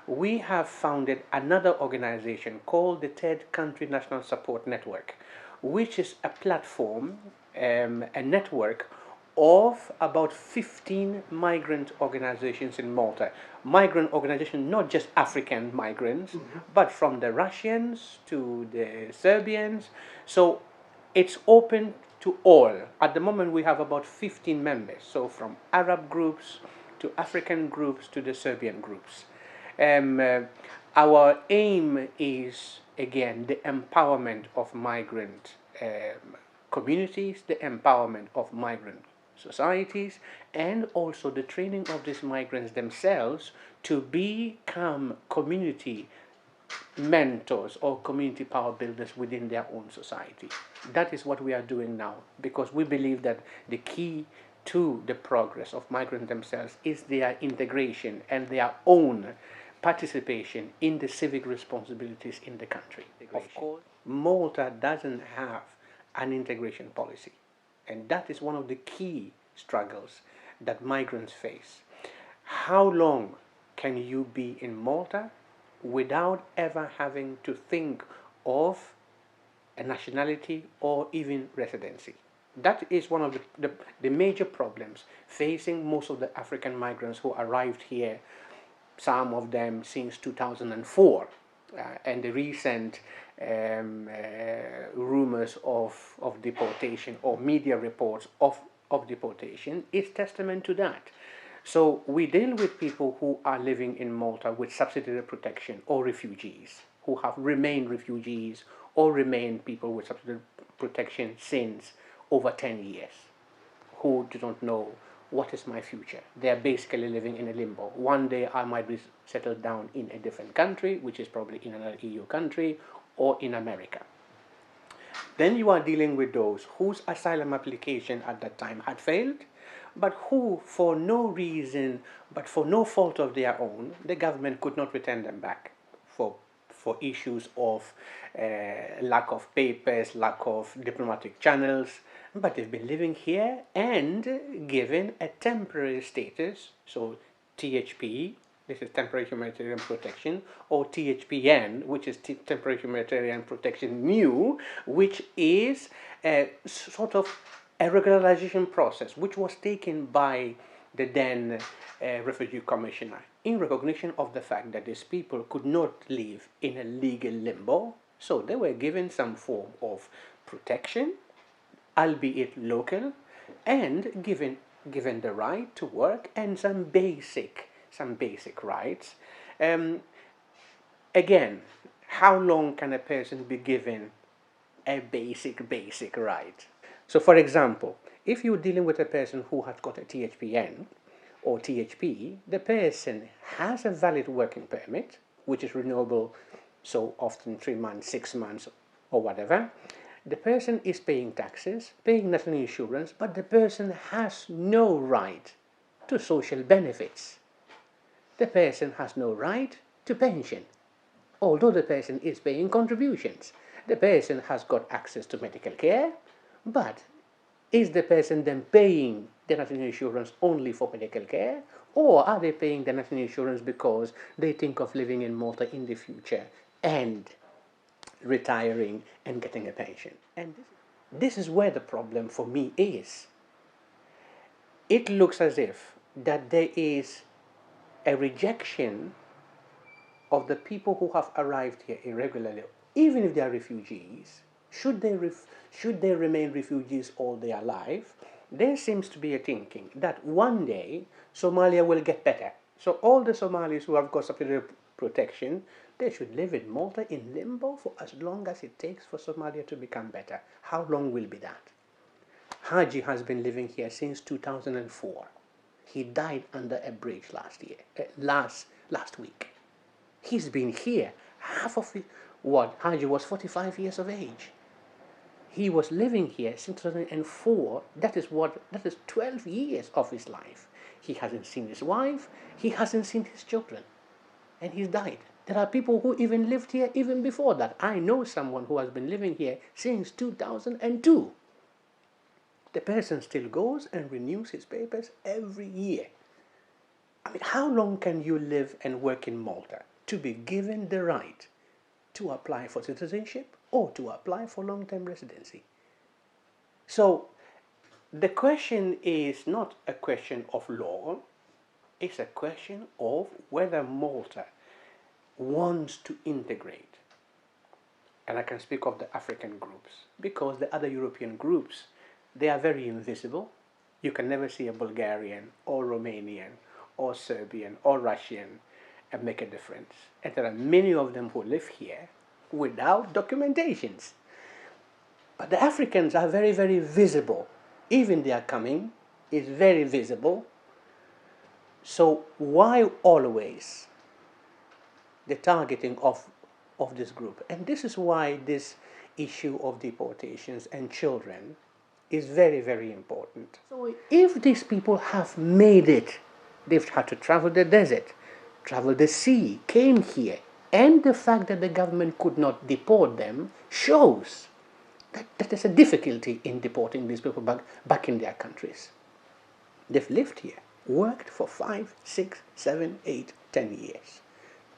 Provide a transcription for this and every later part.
we have founded another organization called the Third Country National Support Network, which is a platform, a network of about 15 migrant organizations in Malta. Migrant organizations, not just African migrants, but from the Russians to the Serbians. So it's open to all. At the moment, we have about 15 members, so from Arab groups to African groups to the Serbian groups. Um, uh, our aim is, again, the empowerment of migrant communities, the empowerment of migrant societies, and also the training of these migrants themselves to become community mentors or community power builders within their own society. That is what we are doing now, because we believe that the key to the progress of migrants themselves is their integration and their own participation in the civic responsibilities in the country. Of course, Malta doesn't have an integration policy, and that is one of the key struggles that migrants face. How long can you be in Malta without ever having to think of a nationality or even residency? That is one of the major problems facing most of the African migrants who arrived here, some of them since 2004. And the recent rumors of deportation or media reports of deportation is testament to that. So we deal with people who are living in Malta with subsidiary protection or refugees, who have remained refugees or remained people with subsidiary protection since over 10 years, who do not know what is my future. They are basically living in a limbo. One day I might be settled down in a different country, which is probably in another EU country or in America. Then you are dealing with those whose asylum application at that time had failed, but who, for no reason, but for no fault of their own, the government could not return them back for issues of lack of papers, lack of diplomatic channels. But they've been living here and given a temporary status, so THP, this is temporary humanitarian protection, or THPN, which is temporary humanitarian protection new, which is a sort of a regularization process, which was taken by the then refugee commissioner in recognition of the fact that these people could not live in a legal limbo. So they were given some form of protection, albeit local, and given the right to work and some basic rights. Um, Again, how long can a person be given a basic right? So, for example, if you're dealing with a person who has got a THPN or THP, the person has a valid working permit, which is renewable so often 3 months, 6 months, or whatever. The person is paying taxes, paying national insurance, but the person has no right to social benefits. The person has no right to pension, although the person is paying contributions. The person has got access to medical care, but is the person then paying the national insurance only for medical care, or are they paying the national insurance because they think of living in Malta in the future and retiring and getting a pension? And this is where the problem for me is. It looks as if that there is a rejection of the people who have arrived here irregularly, even if they are refugees. Should they remain refugees all their life? There seems to be a thinking that one day Somalia will get better. So all the Somalis who have got subsidiary protection, they should live in Malta in limbo for as long as it takes for Somalia to become better. How long will be that? Haji has been living here since 2004. He died under a bridge last week. He's been here half of it. What? Haji was 45 years of age. He was living here since 2004. That is 12 years of his life. He hasn't seen his wife. He hasn't seen his children. And he's died. There are people who even lived here even before that. I know someone who has been living here since 2002. The person still goes and renews his papers every year. I mean, how long can you live and work in Malta? to be given the right to apply for citizenship or to apply for long-term residency. So the question is not a question of law, it's a question of whether Malta wants to integrate. And I can speak of the African groups, because the other European groups, they are very invisible. You can never see a Bulgarian or Romanian or Serbian or Russian and make a difference. And there are many of them who live here without documentations. But the Africans are very, very visible. Even their coming is very visible. So why always the targeting of this group? And this is why this issue of deportations and children is very, very important. So if these people have made it, they've had to travel the desert, travel the sea, came here, and the fact that the government could not deport them shows that there's a difficulty in deporting these people back in their countries. They've lived here, worked for 5, 6, 7, 8, 10 years.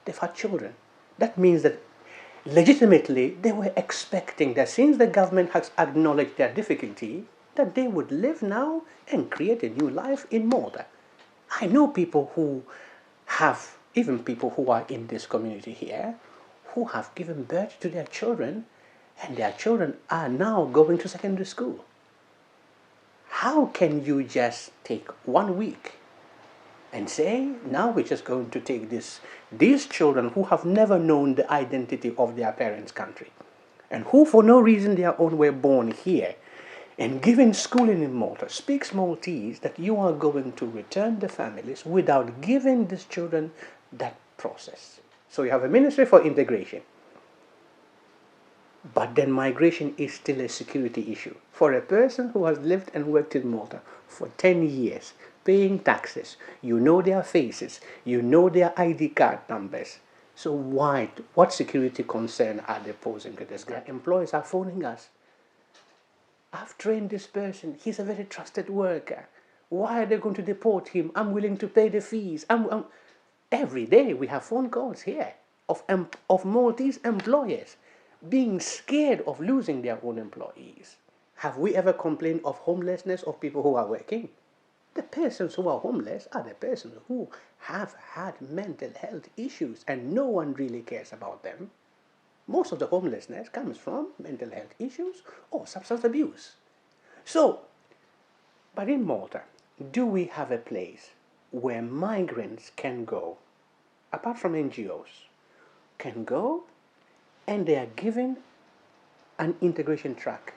They've had children. That means that legitimately they were expecting that since the government has acknowledged their difficulty, that they would live now and create a new life in Malta. I know people who have, even people who are in this community here, who have given birth to their children, and their children are now going to secondary school. How can you just take 1 week and say, now we're just going to take these children who have never known the identity of their parents' country, and who for no reason their own were born here, and given schooling in Malta, speaks Maltese, that you are going to return the families without giving these children that process. So you have a Ministry for Integration. But then migration is still a security issue. For a person who has lived and worked in Malta for 10 years, paying taxes, you know their faces, you know their ID card numbers. So what security concern are they posing to this guy? Employers are phoning us. I've trained this person, he's a very trusted worker. Why are they going to deport him? I'm willing to pay the fees. Every day we have phone calls here of Maltese employers being scared of losing their own employees. Have we ever complained of homelessness of people who are working? The persons who are homeless are the persons who have had mental health issues, and no one really cares about them. Most of the homelessness comes from mental health issues or substance abuse. So, but in Malta, do we have a place where migrants can go, apart from NGOs, can go and they are given an integration track?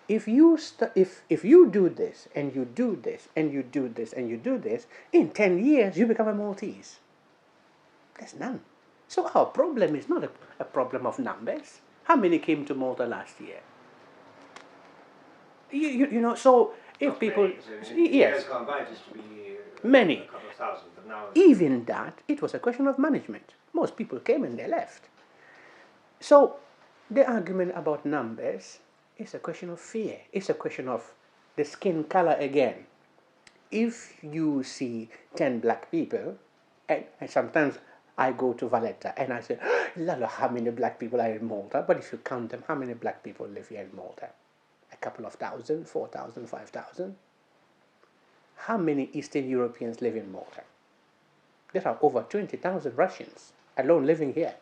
If you do this and you do this and you do this and you do this, in 10 years you become a Maltese. There's none. So our problem is not a problem of numbers. How many came to Malta last year? You know, so if not people, many. yes, Years gone by, it used to be many. a couple of thousand, but now Even that, it was a question of management. Most people came and they left. So the argument about numbers is a question of fear. It's a question of the skin color again. If you see 10 black people, and sometimes I go to Valletta and I say, Lala, how many black people are in Malta? But if you count them, how many black people live here in Malta? A couple of thousand, 4,000, 5,000. How many Eastern Europeans live in Malta? There are over 20,000 Russians alone living here.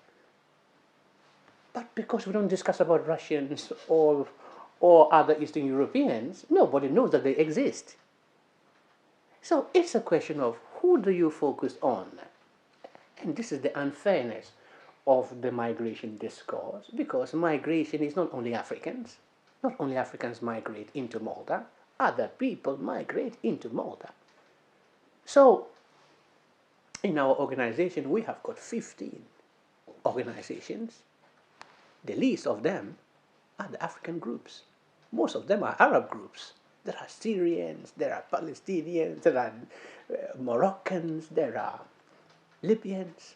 But because we don't discuss about Russians or other Eastern Europeans, nobody knows that they exist. So it's a question of who do you focus on? And this is the unfairness of the migration discourse, because migration is not only Africans. Not only Africans migrate into Malta, other people migrate into Malta. So in our organization, we have got 15 organizations. The least of them are the African groups. Most of them are Arab groups. There are Syrians, there are Palestinians, there are Moroccans, there are Libyans.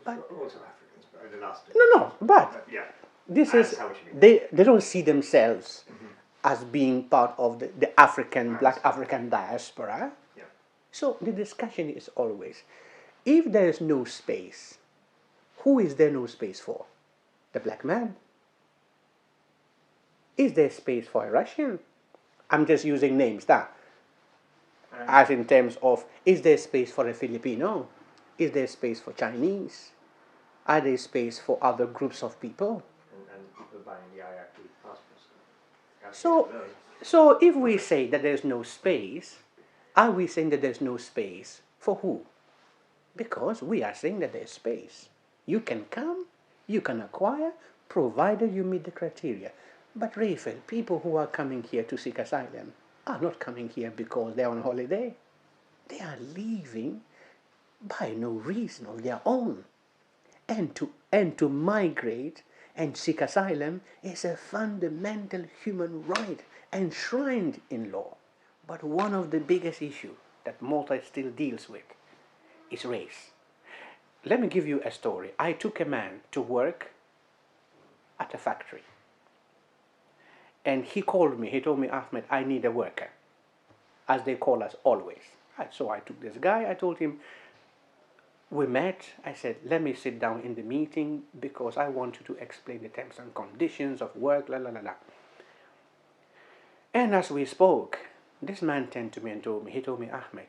But also Africans, but the last bit. no, but Yeah. this I is, understand what you mean. they don't see themselves as being part of the African, black African diaspora. Yeah. So the discussion is always, If there is no space, who is there no space for? The black man. Is there space for a Russian? I'm just using names, that. As in terms of, is there space for a Filipino? Is there space for Chinese? Are there space for other groups of people? And people buying the IRP passports. So if we say that there's no space, are we saying that there's no space for who? Because we are saying that there's space. You can come, you can acquire, provided you meet the criteria. But Raphael, people who are coming here to seek asylum are not coming here because they're on holiday. They are leaving by no reason of their own. And to migrate and seek asylum is a fundamental human right enshrined in law. But one of the biggest issues that Malta still deals with is race. Let me give you a story. I took a man to work at a factory. And he called me. He told me, Ahmed, I need a worker, as they call us always. So I took this guy. I told him, we met. I said, let me sit down in the meeting because I want you to explain the terms and conditions of work, la la la la. And as we spoke, this man turned to me and told me, Ahmed,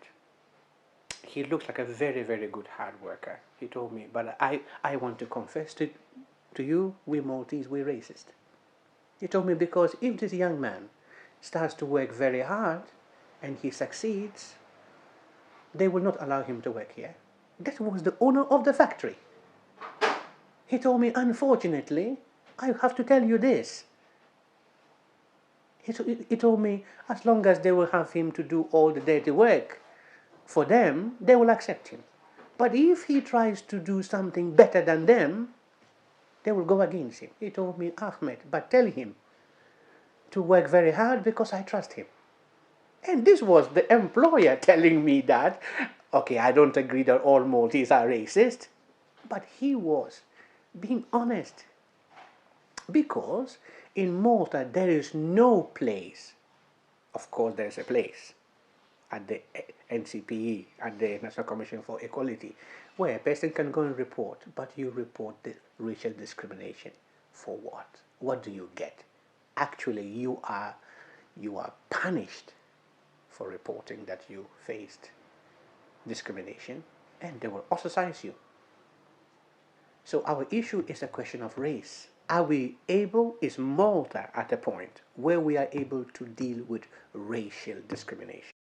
he looks like a very, very good hard worker. He told me, but I want to confess to you, we Maltese, we're racist. He told me, because if this young man starts to work very hard and he succeeds, they will not allow him to work here. That was the owner of the factory. He told me, unfortunately, I have to tell you this. He told me, as long as they will have him to do all the dirty work for them, they will accept him. But if he tries to do something better than them, they will go against him. He told me, Ahmed, but tell him to work very hard because I trust him. And this was the employer telling me that, okay, I don't agree that all Maltese are racist, but he was being honest. Because in Malta there is no place, of course there's a place, at the NCPE, at the National Commission for Equality, where a person can go and report, but you report the racial discrimination. For what? What do you get? Actually, you are punished for reporting that you faced discrimination, and they will ostracize you. So our issue is a question of race. Are we able, is Malta at a point where we are able to deal with racial discrimination?